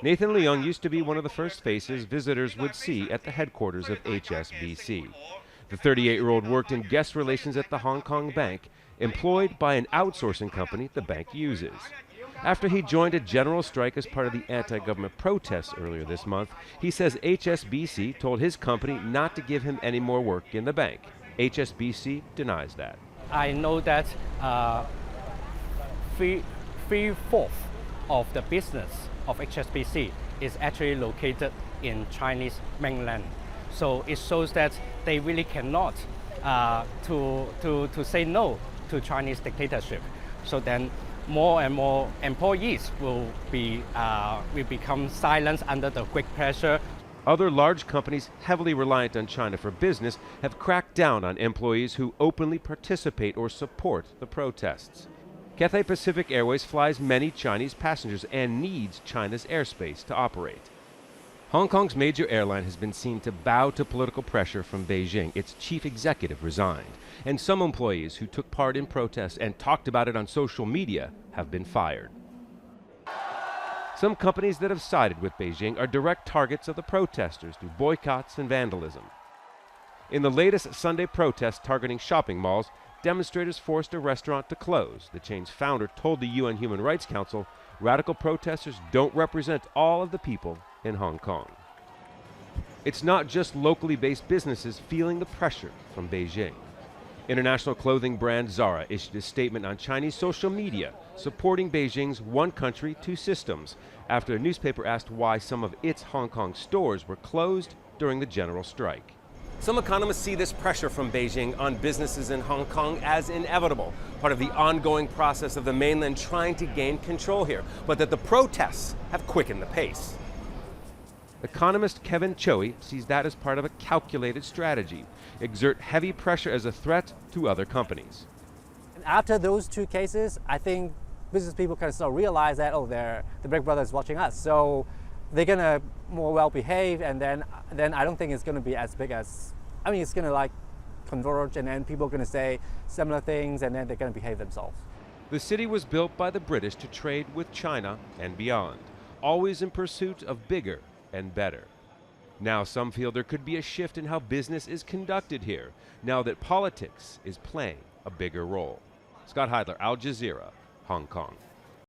Nathan LEUNG used to be one of the first faces visitors would see at the headquarters of HSBC. The 38-year-old worked in guest relations at the Hong Kong bank, employed by an outsourcing company the bank uses. After he joined a general strike as part of the anti-government protests earlier this month, he says HSBC told his company not to give him any more work in the bank. HSBC denies that. I know that three-fourths of the business of HSBC is actually located in Chinese mainland. So it shows that they really cannot to say no to Chinese dictatorship. So then more and more employees will become silenced under the great pressure. Other large companies heavily reliant on China for business have cracked down on employees who openly participate or support the protests. Cathay Pacific Airways flies many Chinese passengers and needs China's airspace to operate. Hong Kong's major airline has been seen to bow to political pressure from Beijing. Its chief executive resigned, and some employees who took part in protests and talked about it on social media have been fired. Some companies that have sided with Beijing are direct targets of the protesters through boycotts and vandalism. In the latest Sunday protest targeting shopping malls, demonstrators forced a restaurant to close. The chain's founder told the UN Human Rights Council radical protesters don't represent all of the people in Hong Kong. It's not just locally based businesses feeling the pressure from Beijing. International clothing brand Zara issued a statement on Chinese social media supporting Beijing's one country, two systems after a newspaper asked why some of its Hong Kong stores were closed during the general strike. Some economists see this pressure from Beijing on businesses in Hong Kong as inevitable, part of the ongoing process of the mainland trying to gain control here, but that the protests have quickened the pace. Economist Kevin Choi sees that as part of a calculated strategy, exert heavy pressure as a threat to other companies. After those two cases, I think business people kind of sort of realize that, oh, the Big Brother is watching us, so they're gonna more well behave, and then I don't think it's gonna be as big as, I mean, it's gonna like converge, and then people are gonna say similar things, and then they're gonna behave themselves. The city was built by the British to trade with China and beyond, always in pursuit of bigger and better. Now some feel there could be a shift in how business is conducted here, now that politics is playing a bigger role. Scott Heidler, Al Jazeera, Hong Kong.